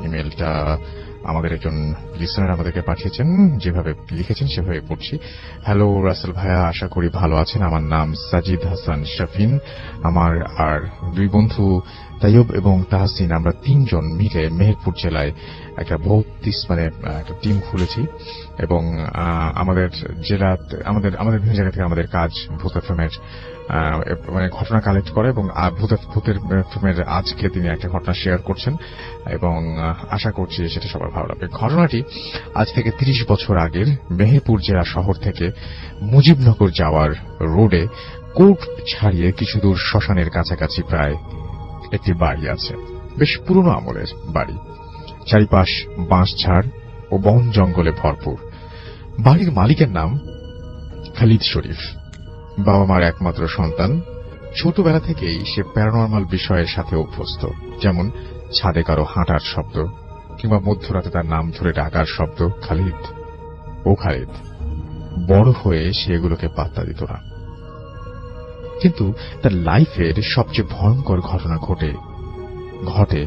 ইমেলটা আমাদের একজন লিসনার আমাদেরকে পাঠিয়েছেন, যেভাবে লিখেছেন সেভাবে পড়ছি। হ্যালো রাসেল ভাইয়া, আশা করি ভালো আছেন। আমার নাম সাজিদ হাসান শাফিন। আমার আর দুই বন্ধু তাইয়ব এবং তাহসিন, আমরা তিনজন মিলে মেহেরপুর জেলায় একটা একটা টিম খুলেছি এবং আমাদের জেলাতে আমাদের বিভিন্ন জায়গা থেকে আমাদের কাজ ভূত এফএমের ঘটনা কালেক্ট করে এবং ভূতের এফএমের আজকে তিনি একটা ঘটনা শেয়ার করছেন এবং আশা করছি সেটা সবার ভালো লাগবে। ঘটনাটি আজ থেকে 30 বছর আগের মেহেরপুর জেলা শহর থেকে মুজিবনগর যাওয়ার রোডে কোর্ট ছাড়িয়ে কিছু দূর শ্মশানের কাছাকাছি প্রায় একটি বাড়ি আছে। বেশ পুরনো আমলের বাড়ি, চারিপাশ বাঁশঝাড় ও বন জঙ্গলে ভরপুর। বাড়ির মালিকের নাম খালিদ শরীফ, বাবা মার একমাত্র সন্তান। ছোটবেলা থেকেই সে প্যারানরমাল বিষয়ের সাথে অভ্যস্ত, যেমন ছাদে কারো হাঁটার শব্দ কিংবা মধ্যরাতে তার নাম ধরে ডাকার শব্দ। খালিদ ও খালিদ। বড় হয়ে সে এগুলোকে পাত্তা দিত না, কিন্তু তার লাইফের সবচেয়ে ভয়ঙ্কর ঘটনা ঘটে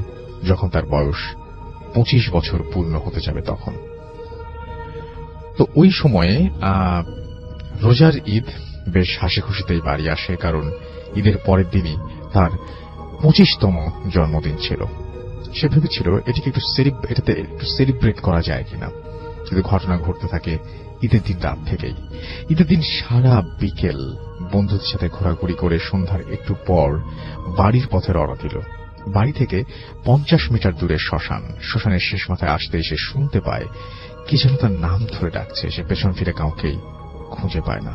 যখন তার বয়স 25 বছর পূর্ণ হতে যাবে তখন। তো ওই সময়ে রোজার ঈদ বেশ হাসি খুশিতেই বাড়ি আসে, কারণ ঈদের পরের দিনই তার 25তম জন্মদিন ছিল। সে ভেবেছিল এটাতে একটু সেলিব্রেট করা যায় কিনা, কিন্তু ঘটনা ঘটতে থাকে ঈদের দিন রাত থেকেই। ঈদের দিন সারা বিকেল বন্ধুদের সাথে ঘোরাঘুরি করে সন্ধ্যার একটু পর বাড়ির পথে রওনা দিল। বাড়ি থেকে 50 মিটার দূরে শ্মশানের শেষ মাথায় আসতেই সে শুনতে পায় কি যেন তার নাম ধরে ডাকছে। সে পেছন ফিরে কাউকেই খুঁজে পায় না।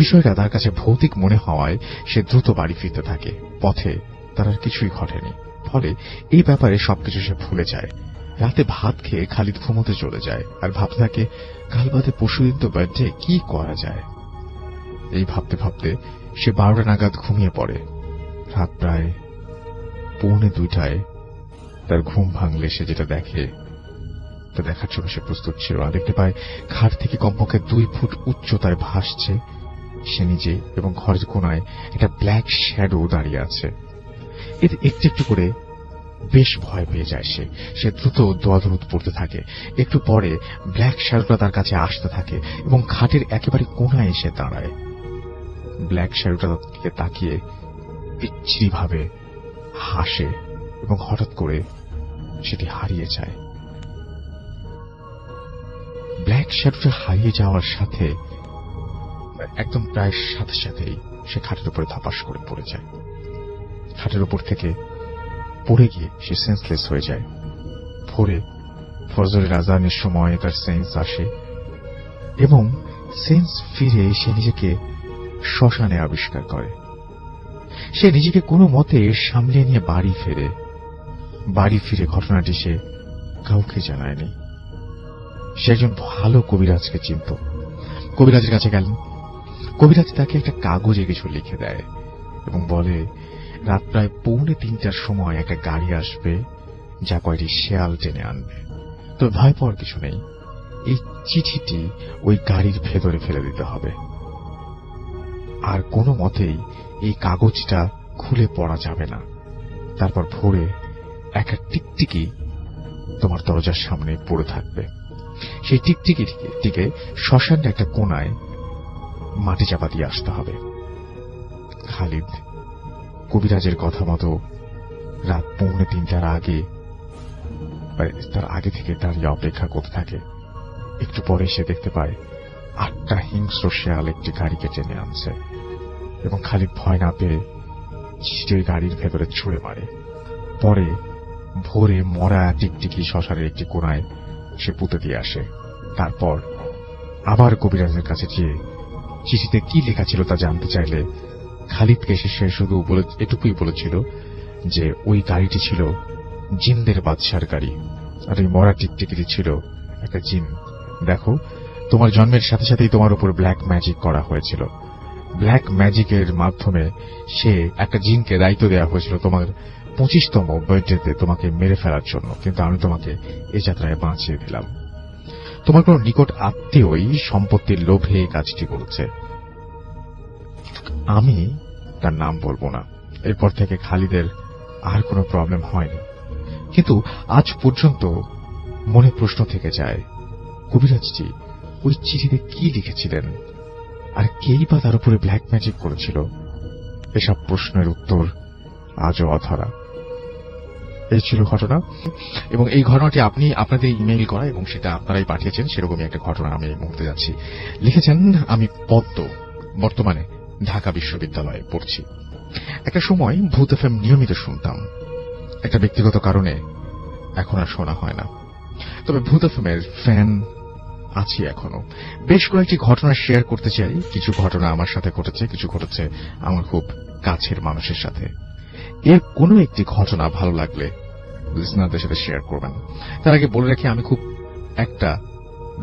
বিষয়টা তার কাছে ভৌতিক মনে হওয়ায় সে দ্রুত বাড়ি ফিরতে থাকে। পথে তার আর কিছুই ঘটেনি, ফলে এই ব্যাপারে সবকিছু সে ভুলে যায়। রাতে ভাত খেয়ে খালিদ ঘুমোতে চলে যায় আর ভাবতে থাকে কাল বাদে পরশুদিন তো বার্থডে, কি করা যায়। এই ভাবতে ভাবতে সে 12টা নাগাদ ঘুমিয়ে পড়ে। রাত প্রায় 1:45 তার ঘুম ভাঙলে সে যেটা দেখে তা দেখার জন্য সে প্রস্তুত ছিল না। দেখতে পায় খাট থেকে কমপক্ষে 2 ফুট উচ্চতায় ভাসছে সে নিজে, এবং ঘরের কোনায় একটা ব্ল্যাক শ্যাডো দাঁড়িয়ে আছে। এর একটু একটু করে বেশ ভয় পেয়ে যায় সে দ্রুত দোয়াদরুদ পড়তে থাকে। একটু পরে ব্ল্যাক শ্যাডোটা তার কাছে আসতে থাকে এবং খাটের একেবারে কোনায় এসে দাঁড়ায়। ব্ল্যাক শ্যাডোটা দিকে তাকিয়ে বিচ্ছিরি ভাবে হাসে এবং হঠাৎ করে সেটি হারিয়ে যায়। ব্ল্যাক শ্যাডোটা হারিয়ে যাওয়ার সাথে একদম প্রায় সাথে সাথেই সে খাটের উপরে ধপাস করে পড়ে যায়। খাটের উপর থেকে পড়ে গিয়ে সে সেন্সলেস হয়ে যায়। ভোরে ফজরের আজানের সময় তার সেন্স আসে এবং সেন্স ফিরে সে নিজেকে শ্মশানে আবিষ্কার করে। সে নিজেকে কোনো মতে সামলে নিয়ে বাড়ি ফিরে ঘটনাটি সে কাউকে জানায়নি। সে একজন ভালো কবিরাজকে চিনত। কবিরাজের কাছে গেলেন। কবিরাজ তাকে একটা কাগজে কিছু লিখে দেয় এবং বলে রাত প্রায় 2:45টার সময় একটা গাড়ি আসবে যা কয়টি শেয়াল টেনে আনবে। তো ভয় পাওয়ার কিছু নেই, এই চিঠিটি ওই গাড়ির ভেতরে ফেলে দিতে হবে, আর কোনো মতেই এই কাগজটা খুলে পড়া যাবে না। তারপর ভোরে একটা টিকটিকি তোমার দরজার সামনে পড়ে থাকবে। সেই টিকটিকিটিকে শ্মশানের একটা কোনায় মাটি চাপা দিয়ে আসতে হবে। খালিদ কবিরাজের কথা মতো রাত 2:45টার আগে তার আগে থেকে দাঁড়িয়ে অপেক্ষা করতে থাকে। একটু পরে সে দেখতে পায় 8টা হিংস্র শেয়াল একটি গাড়িকে টেনে আনছে এবং খালিদ ভয় না পেয়ে চিঠির গাড়ির ভেতরে ছুঁড়ে মারে। পরে ভোরে মরা টিকটিকি শ্মশানের একটি কোনায় সে পুঁতে দিয়ে আসে। তারপর আবার কবিরাজের কাছে গিয়ে চিঠিতে কি লেখা ছিল তা জানতে চাইলে খালিদকে সে শুধু এটুকুই বলেছিল যে ওই গাড়িটি ছিল জিনদের বাদশার গাড়ি, আর ওই মরা টিকটিকিটি ছিল একটা জিন। দেখো, তোমার জন্মের সাথে সাথেই তোমার উপর ব্ল্যাক ম্যাজিক করা হয়েছিল। ব্ল্যাক ম্যাজিকের মাধ্যমে সে একটা জিনকে দায়িত্ব দেওয়া হয়েছিল তোমার 25তম বার্থডেতে তোমাকে মেরে ফেলার জন্য, কিন্তু আমি তোমাকে এই যাত্রায় বাঁচিয়ে দিলাম। তোমার কোন নিকট আত্মীয়ই সম্পত্তির লোভে এই কাজটি করেছে। আমি তার নাম বলবো না। এরপর থেকে খালিদের আর কোনো প্রবলেম হয়নি। কিন্তু আজ পর্যন্ত মনে প্রশ্ন থেকে যায়, কবিরাজজি ওই চিঠিতে কি লিখেছিলেন, আর কেই বা তার উপরে ব্ল্যাক ম্যাজিক করেছিল? এসব প্রশ্নের উত্তর আজও অধরা। এই ছিল ঘটনা, এবং এই ঘটনাটি আপনি আপনাদের ইমেইল করা এবং সেটা আপনারাই পাঠিয়েছেন, সেরকমই একটা ঘটনা আমি এই মুহূর্তে যাচ্ছি। লিখেছেন, আমি পদ্ম, বর্তমানে ঢাকা বিশ্ববিদ্যালয়ে পড়ছি। একটা সময় ভূত এফএম নিয়মিত শুনতাম। একটা ব্যক্তিগত কারণে এখন আর শোনা হয় না, তবে ভূত এফএম এর ফ্যান আছি এখনো। বেশ কয়েকটি ঘটনা শেয়ার করতে চাই। কিছু ঘটনা আমার সাথে ঘটেছে, কিছু ঘটেছে আমার খুব কাছের মানুষের সাথে। এর কোনো একটি ঘটনা ভালো লাগলে লিসনারদের সাথে শেয়ার করবেন। তার আগে বলে রাখি, আমি খুব একটা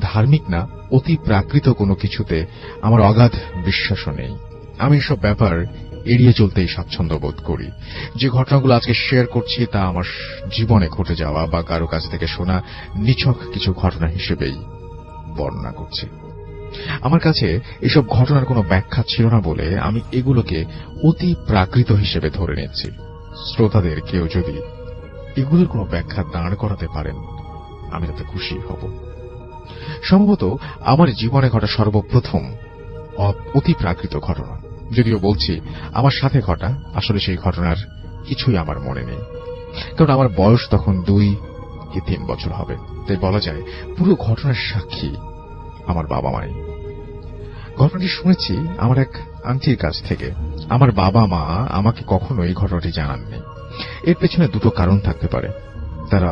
ধার্মিক না, অতি প্রাকৃত কোনো কিছুতে আমার অগাধ বিশ্বাসও নেই। আমি এসব ব্যাপার এড়িয়ে চলতেই স্বাচ্ছন্দ্য বোধ করি। যে ঘটনাগুলো আজকে শেয়ার করছি তা আমার জীবনে ঘটে যাওয়া বা কারো কাছ থেকে শোনা নিছক কিছু ঘটনা হিসেবেই বর্ণনা করছি। আমার কাছে এসব ঘটনার কোনো ব্যাখ্যা ছিল না বলে আমি এগুলোকে অতি প্রাকৃত হিসেবে ধরে নিচ্ছি। শ্রোতাদের কেউ যদি এগুলোর কোনো ব্যাখ্যা দাঁড় করাতে পারেন, আমি তাতে খুশি হব। সম্ভবত আমার জীবনে ঘটা সর্বপ্রথম অতি প্রাকৃত ঘটনা, যদিও বলছি আমার সাথে ঘটা, আসলে সেই ঘটনার কিছুই আমার মনে নেই, কারণ আমার বয়স তখন 2 কি 3 বছর হবে। তাই বলা যায় পুরো ঘটনার সাক্ষী আমার বাবা মাই। ঘটনাটি শুনেছি আমার এক আন্টির কাছ থেকে। আমার বাবা মা আমাকে কখনো এই ঘটনাটি জানাননি। এর পেছনে দুটো কারণ থাকতে পারে। তারা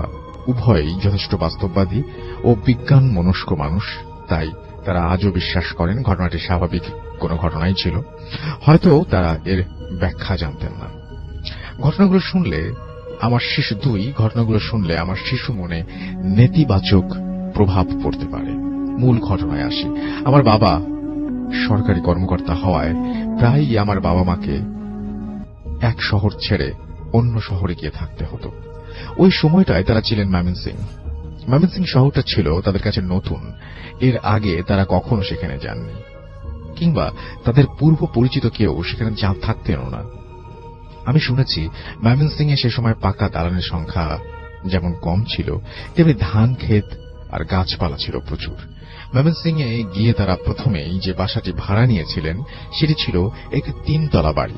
উভয়ই যথেষ্ট বাস্তববাদী ও বিজ্ঞান মনস্ক মানুষ, তাই তারা আজও বিশ্বাস করেন ঘটনাটি স্বাভাবিক কোনো ঘটনাই ছিল। হয়তো তারা এর ব্যাখ্যা জানতেন না। ঘটনাগুলো শুনলে আমার শিশু মনে নেতিবাচক প্রভাব পড়তে পারে। মূল ঘটনায় আসি। আমার বাবা সরকারি কর্মকর্তা হওয়ায় প্রায়ই আমার বাবা মাকে এক শহর ছেড়ে অন্য শহরে গিয়ে থাকতে হতো। ওই সময়টায় তারা ছিলেন ময়মনসিংহ শহরটা ছিল তাদের কাছে নতুন। এর আগে তারা কখনো সেখানে যাননি, কিংবা তাদের পূর্ব পরিচিত কেউ সেখানে থাকতেনও না। আমি শুনেছি ময়মনসিংহে সে সময় পাকা দালানের সংখ্যা যেমন কম ছিল, তেমনি ধান ক্ষেত আর গাছপালা ছিল প্রচুর। ময়মনসিংহে গিয়ে তারা প্রথমেই যে বাসাটি ভাড়া নিয়েছিলেন সেটি ছিল একটি 3 তলা বাড়ি।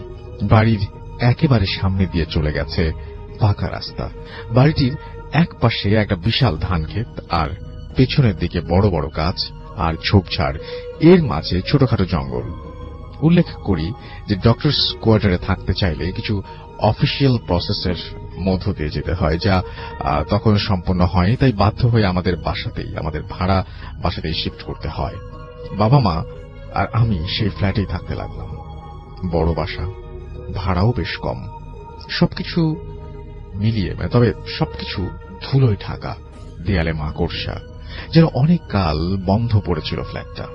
বাড়ির একেবারে সামনে দিয়ে চলে গেছে পাকা রাস্তা। বাড়িটির এক পাশে একটা বিশাল ধান ক্ষেত, আর পেছনের দিকে বড় বড় গাছ আর ঝোপঝাড়, এর মাঝে ছোটখাটো জঙ্গল। উল্লেখ করি যে ডক্টরস কোয়ার্টারে থাকতে চাইলে কিছু অফিসিয়াল প্রসেসের মধ্য দিয়ে যেতে হয়, যা তখন সম্পন্ন হয়নি। তাই বাধ্য হয়ে আমাদের ভাড়া বাসাতেই শিফট করতে হয়। বাবা মা আর আমি সেই ফ্ল্যাটেই থাকতে লাগলাম। বড় বাসা, ভাড়াও বেশ কম, সবকিছু মিলিয়ে, তবে সবকিছু ধুলোয় ঢাকা, দেয়ালে মাকড়সা, যেন অনেক কাল বন্ধ পড়েছিল ফ্ল্যাটটা।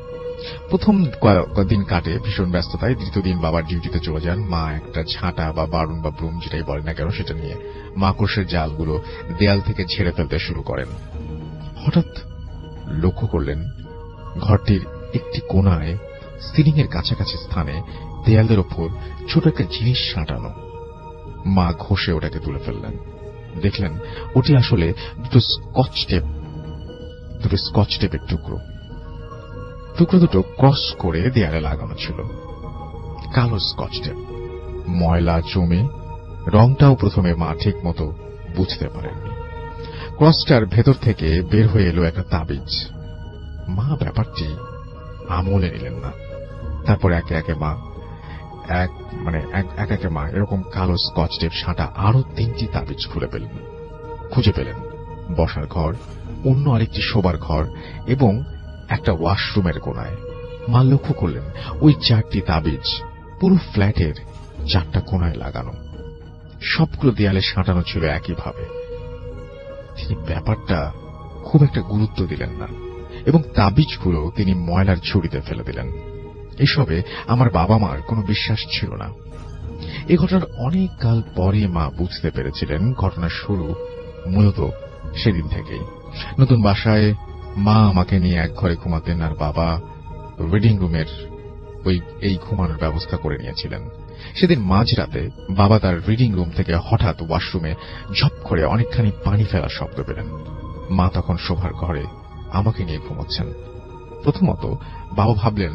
প্রথম কয়েকদিন কাটে ভীষণ ব্যস্ততায়। দ্বিতীয় দিন বাবার ডিউটিতে চলে যান। মা একটা ঝাঁটা বা বারুন বা ব্রুম যেটাই বলেন না কেন সেটা নিয়ে মাকড়সের জালগুলো দেয়াল থেকে ঝেড়ে ফেলতে শুরু করেন। হঠাৎ লক্ষ্য করলেন ঘরটির একটি কোণায় সিলিং এর কাছাকাছি স্থানে দেয়ালের ওপর ছোট একটা জিনিস সাঁটানো। মা ঘষে ওটাকে তুলে ফেললেন। দেখলেন ওটি আসলে দুটো স্কচ টেপের টুকরো দুটো ক্রস করে দেয়ালে লাগানো ছিল। কালো স্কচ টেপ, ময়লা জমে, রংটাও প্রথমে মা ঠিক মতো বুঝতে পারেননি। ক্রসটার ভেতর থেকে বের হয়ে এলো একটা তাবিজ। মা ব্যাপারটি আমলে নিলেন না। তারপর একে একে মা এরকম কালো স্কচ টেপ সাঁটা আরো 3টি তাবিজ খুঁজে পেলেন। বসার ঘর, অন্য আরেকটি শোবার ঘর এবং একটা ওয়াশরুমের কোণায়। মা লক্ষ্য করলেন ওই 4টি তাবিজ পুরো ফ্ল্যাটের 4টা কোণায় লাগানো, সবগুলো দেয়ালে সাঁটানো ছিল একইভাবে। তিনি ব্যাপারটা খুব একটা গুরুত্ব দিলেন না এবং তাবিজগুলো তিনি ময়লার ঝুড়িতে ফেলে দিলেন। এসবে আমার বাবা মার কোনো বিশ্বাস ছিল না। এই ঘটনার অনেক কাল পরে মা বুঝতে পেরেছিলেন ঘটনার শুরু মূলত সেদিন থেকেই। নতুন বাসায় মা আমাকে নিয়ে এক ঘরে ঘুমাতেন, আর বাবা রিডিং রুমের এই ঘুমানোর ব্যবস্থা করে নিয়েছিলেন। সেদিন মাঝরাতে বাবা তার রিডিং রুম থেকে হঠাৎ ওয়াশরুমে ঝপ করে অনেকখানি পানি ফেলার শব্দ পেলেন। মা তখন শোবার ঘরে আমাকে নিয়ে ঘুমাচ্ছেন। প্রথমত বাবা ভাবলেন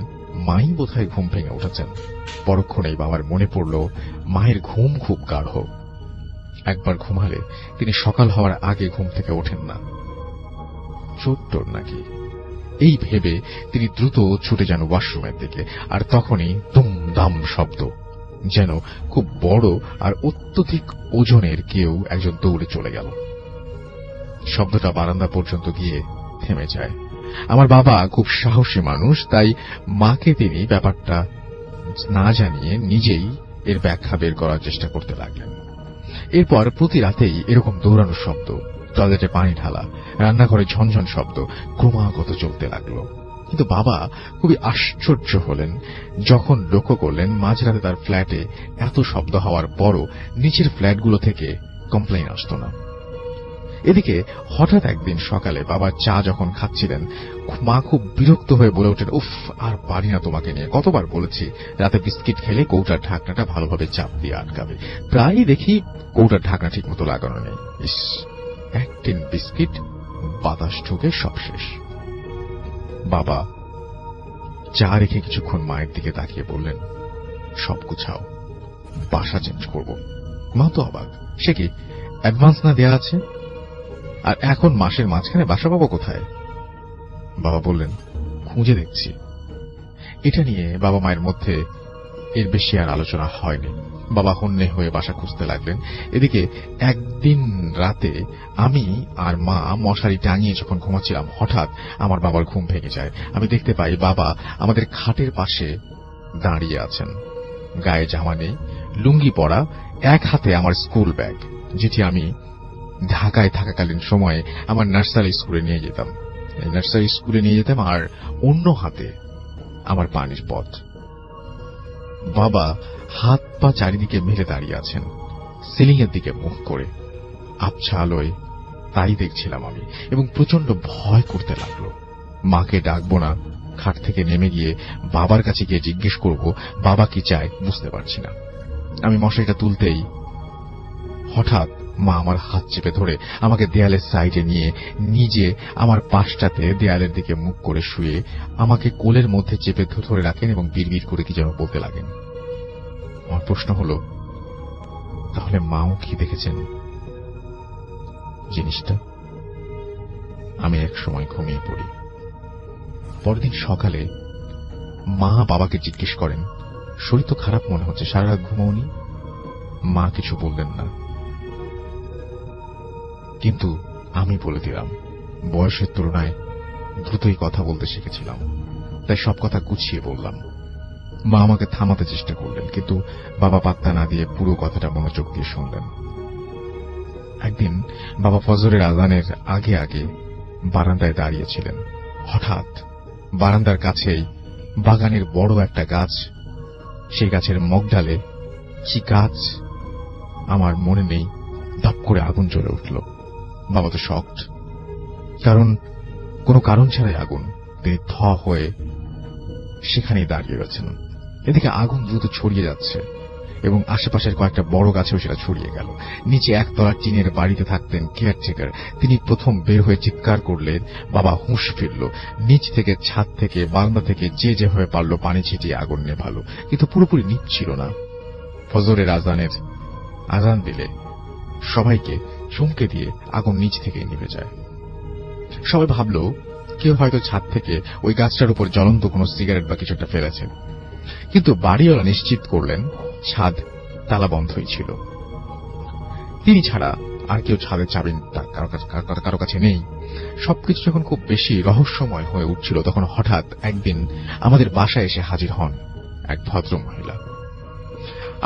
মাই বোধহয় ঘুম ভেঙে উঠেছেন। পরক্ষণেই বাবার মনে পড়ল মায়ের ঘুম খুব গাঢ়। একবার ঘুমালে তিনি সকাল হওয়ার আগে ঘুম থেকে ওঠেন না। চোট্টর নাকি, এই ভেবে তিনি দ্রুত ছুটে যান ওয়াশরুমের দিকে। আর তখনই দুম দাম শব্দ, যেন খুব বড় আর অত্যধিক ওজনের কেউ একজন দৌড়ে চলে গেল। শব্দটা বারান্দা পর্যন্ত গিয়ে থেমে যায়। আমার বাবা খুব সাহসী মানুষ, তাই মাকে তিনি ব্যাপারটা না জানিয়ে নিজেই এর ব্যাখ্যা বের করার চেষ্টা করতে লাগলেন। এরপর প্রতি রাতেই এরকম দৌড়ানোর শব্দ, টয়লেটে পানি ঢালা, রান্নাঘরে ঝনঝন শব্দ ক্রমাগত চলতে লাগলো। কিন্তু বাবা খুবই আশ্চর্য হলেন যখন লক্ষ্য করলেন মাঝরাতে তার ফ্ল্যাটে এত শব্দ হওয়ার পরও নিচের ফ্ল্যাটগুলো থেকে কমপ্লেইন আসত না। এদিকে হঠাৎ একদিন সকালে বাবা চা যখন খাচ্ছিলেন, মা খুব বিরক্ত হয়ে বলে ওঠেন, উফ, আর পারি না তোমাকে নিয়ে, কতবার বলেছি রাতে বিস্কিট খেলে কৌটার ঢাকনাটা ভালোভাবে চাপ দিয়ে আটকাবে, প্রায়ই দেখি কৌটার ঢাকনা ঠিক মতো লাগানো নেই। ইস, এক টিন বিস্কিট, বাতাস ঢুকে সব শেষ। বাবা চা রেখে কিছুক্ষণ মায়ের দিকে তাকিয়ে বললেন, সব গুছাও, বাসা চেঞ্জ করব। মা তো অবাক, সে কি অ্যাডভান্স না দেয়া আছে? আর এখন মাসের মাঝখানে বাসা পাবো কোথায়? বাবা বললেন, খুঁজে দেখছি। এটা নিয়ে বাবা মায়ের মধ্যে এর বেশি আর আলোচনা হয়নি। বাবা হন্যে হয়ে বাসা খুঁজতে লাগলেন। এদিকে একদিন রাতে আমি আর মা মশারি টাঙিয়ে যখন ঘুমাচ্ছিলাম, হঠাৎ আমার বাবার ঘুম ভেঙে যায়। আমি দেখতে পাই বাবা আমাদের খাটের পাশে দাঁড়িয়ে আছেন, গায়ে জামা নেই, লুঙ্গি পরা, এক হাতে আমার স্কুল ব্যাগ, যেটি আমি ঢাকায় থাকাকালীন সময়ে আমার নার্সারি স্কুলে নিয়ে যেতাম। আর অন্য হাতে আমার পানির পথ। বাবা হাত পা চারিদিকে মেলে দাঁড়িয়ে আছেন, সিলিং এর দিকে মুখ করে। আবছা আলোয় তাই দেখছিলাম আমি, এবং প্রচন্ড ভয় করতে লাগলো। মাকে ডাকবো না, খাট থেকে নেমে গিয়ে বাবার কাছে গিয়ে জিজ্ঞেস করব বাবা কি চায়, বুঝতে পারছি না। আমি মশারিটা তুলতেই হঠাৎ মা আমার হাত চেপে ধরে আমাকে দেয়ালের সাইডে নিয়ে নিজে আমার পাশটাতে দেয়ালের দিকে মুখ করে শুয়ে আমাকে কোলের মধ্যে চেপে ধরে রাখেন এবং বিড়বিড় করে কি যেন বলতে লাগেন। আমার প্রশ্ন হলো, তাহলে মাও কি দেখেছেন জিনিসটা? আমি এক সময় ঘুমিয়ে পড়ি। পরদিন সকালে মা বাবাকে জিজ্ঞেস করেন, শরীর তো খারাপ মনে হচ্ছে, সারা রাত ঘুমাওনি? মা কিছু বললেন না, কিন্তু আমি বলে দিলাম। বয়সের তুলনায় দ্রুতই কথা বলতে শিখেছিলাম, তাই সব কথা গুছিয়ে বললাম। মা আমাকে থামাতে চেষ্টা করলেন, কিন্তু বাবা পাত্তা না দিয়ে পুরো কথাটা মনোযোগ দিয়ে শুনলেন। একদিন বাবা ফজরের আজানের আগে আগে বারান্দায় দাঁড়িয়েছিলেন। হঠাৎ বারান্দার কাছেই বাগানের বড় একটা গাছ, সেই গাছের মগডালে কি গাছ আমার মনে নেই, ধাপ করে আগুন জ্বলে উঠল। বাবা তো শকড, কারণ কোনো কারণ ছাড়াই আগুন। তিনি থ হয়ে সেখানেই দাঁড়িয়ে রয়েছেন। এদিকে আগুন দ্রুত ছড়িয়ে যাচ্ছে এবং আশেপাশের কয়েকটা বড় গাছেও সেটা ছড়িয়ে গেল। নিচে একতলা টিনের বাড়িতে থাকতেন কেয়ারটেকার। তিনি প্রথম বের হয়ে চিৎকার করলেন, বাবা হুঁশ ফিরল। নিচ থেকে, ছাদ থেকে, বারান্দা থেকে যে যেভাবে পারল পানি ছিটিয়ে আগুন নেভালো, কিন্তু পুরোপুরি নিচ্ছিল না। ফজরের আজান দিলে সবাইকে চমকে দিয়ে আগুন নিচ থেকে নিভে যায়। সবাই ভাবল কেউ হয়তো ছাদ থেকে ওই গাছটার উপর জ্বলন্ত কোনো সিগারেট বা কিছু একটা ফেলেছে, কিন্তু বাড়িওয়ালা নিশ্চিত করলেন ছাদ তালাবন্ধই ছিল। তিনি ছাড়া আর কেউ ছাদের চাবি কারো কাছে নেই। সবকিছু যখন খুব বেশি রহস্যময় হয়ে উঠছিল, তখন হঠাৎ একদিন আমাদের বাসায় এসে হাজির হন এক ভদ্র মহিলা।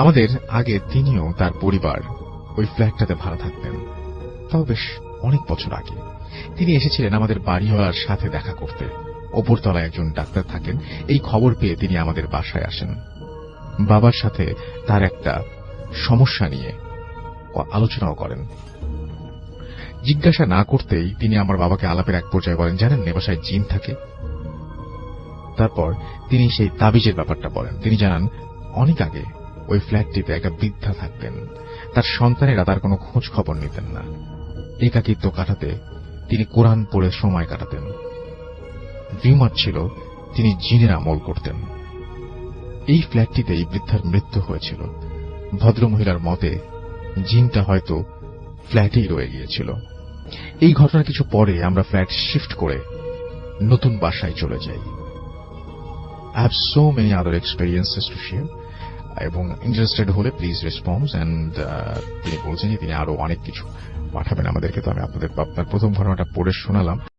আমাদের আগে তিনিও তার পরিবার ওই ফ্ল্যাটটাতে ভাড়া থাকতেন, তাও বেশ অনেক বছর আগে। তিনি এসেছিলেন আমাদের বাড়িওয়ালার সাথে দেখা করতে। ওপরতলায় একজন ডাক্তার থাকেন, এই খবর পেয়ে তিনি আমাদের বাসায় আসেন। বাবার সাথে তার একটা সমস্যা নিয়ে আলোচনাও করেন। জিজ্ঞাসা না করতেই তিনি আমার বাবাকে আলাপের এক পর্যায়ে বলেন, জানেন এ বাসায় জিন থাকে। তারপর তিনি সেই তাবিজের ব্যাপারটা বলেন। তিনি জানান অনেক আগে ওই ফ্ল্যাটটিতে একটা বৃদ্ধা থাকতেন। তার সন্তানেরা তার কোনো খোঁজ খবর নিতেন না। একাকিত্ব কাটাতে তিনি কোরআন পড়ে সময় কাটাতেন। রিউমার ছিল, তিনি জিনের আমল করতেন। এই ফ্ল্যাটটিতেই বৃদ্ধার মৃত্যু হয়েছিল। ভদ্রমহিলার মতে জিনটা হয়তো ফ্ল্যাটেই রয়ে গিয়েছিল। এই ঘটনার কিছু পরে আমরা ফ্ল্যাট শিফট করে নতুন বাসায় চলে যাই। I have so many other experiences to share. এবং ইন্টারেস্টেড হলে প্লিজ রেসপন্স এন্ড তিনি বলছেন যে তিনি আরো অনেক কিছু পাঠাবেন আমাদেরকে। তো আমি আপনার প্রথম ঘটনাটা পড়ে শোনালাম।